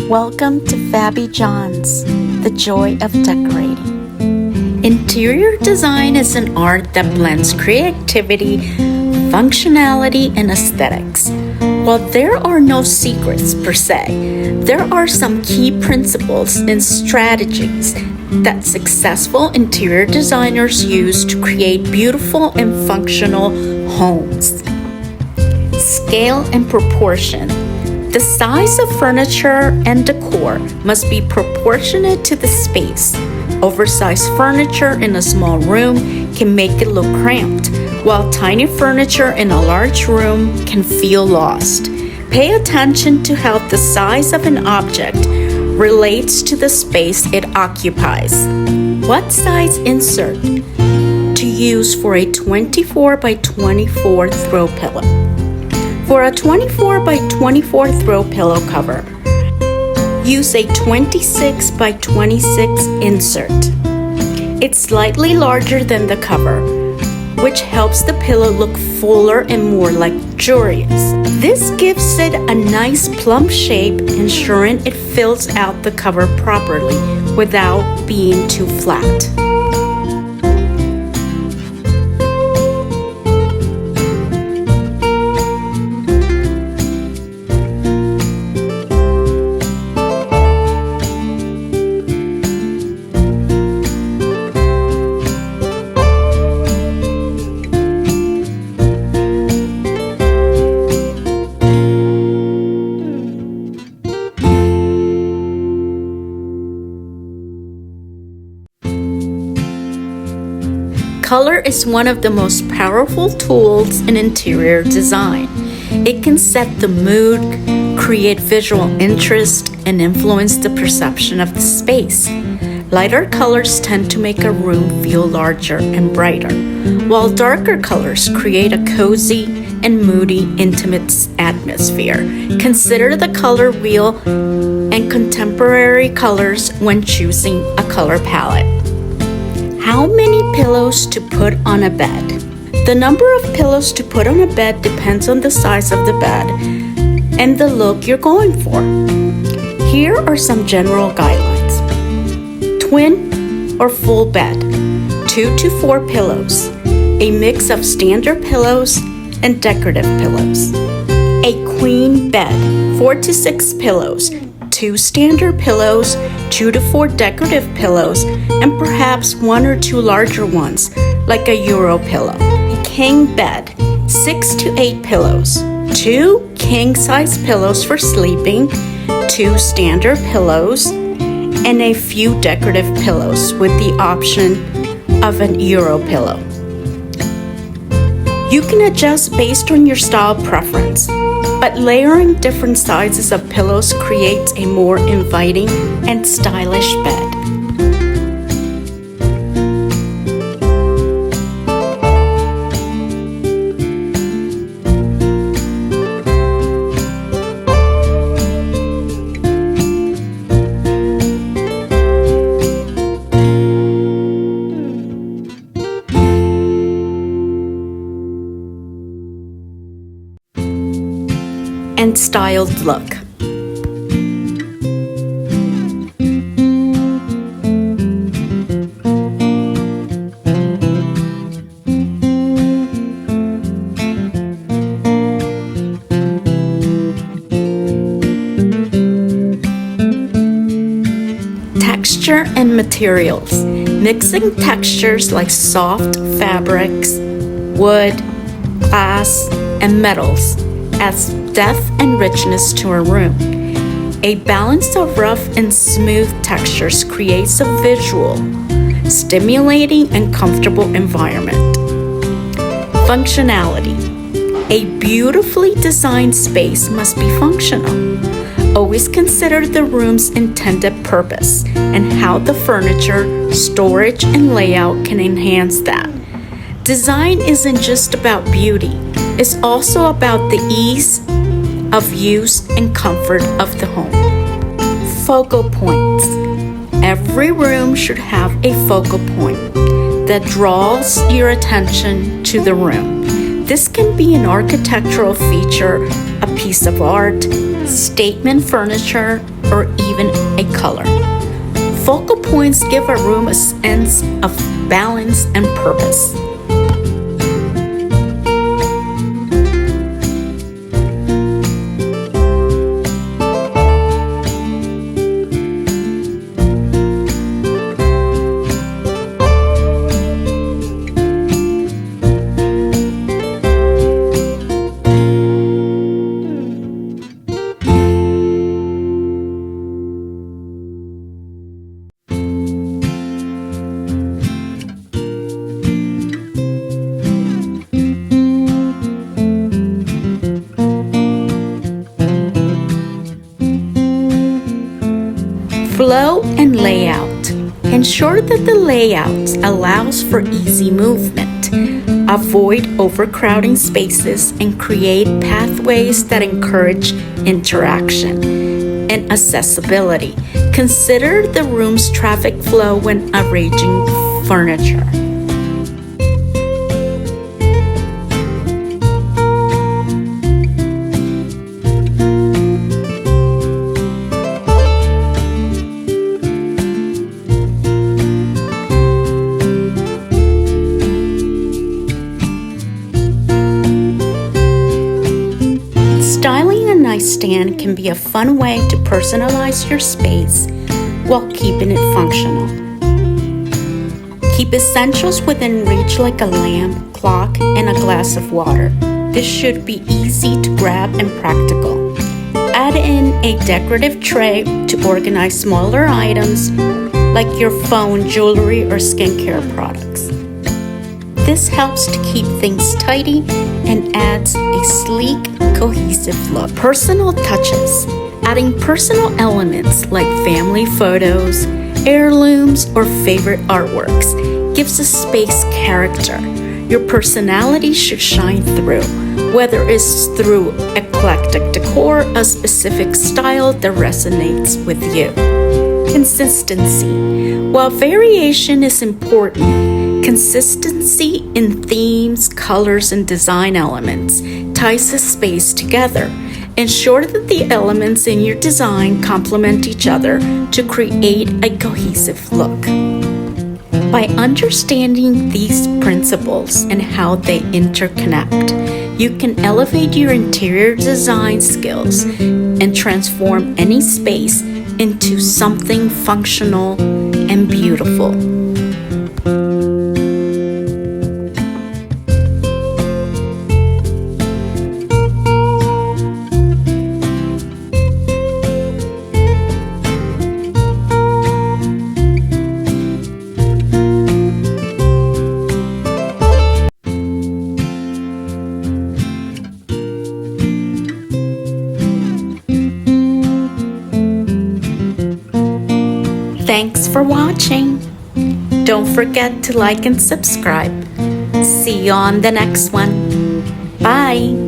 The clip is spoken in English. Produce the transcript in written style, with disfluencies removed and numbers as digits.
Welcome to Fabby John's, the joy of decorating. Interior design is an art that blends creativity, functionality, and aesthetics. While there are no secrets per se, there are some key principles and strategies that successful interior designers use to create beautiful and functional homes. Scale and proportion. The size of furniture and decor must be proportionate to the space. Oversized furniture in a small room can make it look cramped, while tiny furniture in a large room can feel lost. Pay attention to how the size of an object relates to the space it occupies. What size insert to use for a 24 by 24 throw pillow? For a 24 by 24 throw pillow cover, use a 26 by 26 insert. It's slightly larger than the cover, which helps the pillow look fuller and more luxurious. This gives it a nice plump shape, ensuring it fills out the cover properly without being too flat. Color is one of the most powerful tools in interior design. It can set the mood, create visual interest, and influence the perception of the space. Lighter colors tend to make a room feel larger and brighter, while darker colors create a cozy and moody, intimate atmosphere. Consider the color wheel and contemporary colors when choosing a color palette. How many pillows to put on a bed? The number of pillows to put on a bed depends on the size of the bed and the look you're going for. Here are some general guidelines. Twin or full bed, 2 to 4 pillows, a mix of standard pillows and decorative pillows. A queen bed, 4 to 6 pillows, 2 standard pillows, 2 to 4 decorative pillows, and perhaps 1 or 2 larger ones, like a Euro pillow. A king bed, 6 to 8 pillows, 2 king-size pillows for sleeping, 2 standard pillows, and a few decorative pillows with the option of an Euro pillow. You can adjust based on your style preference, but layering different sizes of pillows creates a more inviting and stylish bed. And styled look. Texture and materials. Mixing textures like soft fabrics, wood, glass, and metals adds depth and richness to a room. A balance of rough and smooth textures creates a visual, stimulating and comfortable environment. Functionality. A beautifully designed space must be functional. Always consider the room's intended purpose and how the furniture, storage, and layout can enhance that. Design isn't just about beauty. It's also about the ease of use and comfort of the home. Focal points. Every room should have a focal point that draws your attention to the room. This can be an architectural feature, a piece of art, statement furniture, or even a color. Focal points give a room a sense of balance and purpose. Flow and layout. Ensure that the layout allows for easy movement. Avoid overcrowding spaces and create pathways that encourage interaction. And accessibility. Consider the room's traffic flow when arranging furniture. Styling a nightstand can be a fun way to personalize your space while keeping it functional. Keep essentials within reach like a lamp, clock, and a glass of water. This should be easy to grab and practical. Add in a decorative tray to organize smaller items like your phone, jewelry, or skincare products. This helps to keep things tidy and adds a sleek, cohesive look. Personal touches. Adding personal elements like family photos, heirlooms, or favorite artworks gives a space character. Your personality should shine through, whether it's through eclectic decor, a specific style that resonates with you. Consistency. While variation is important, consistency in themes, colors, and design elements ties the space together. Ensure that the elements in your design complement each other to create a cohesive look. By understanding these principles and how they interconnect, you can elevate your interior design skills and transform any space into something functional and beautiful. Thanks for watching. Don't forget to like and subscribe. See you on the next one. Bye.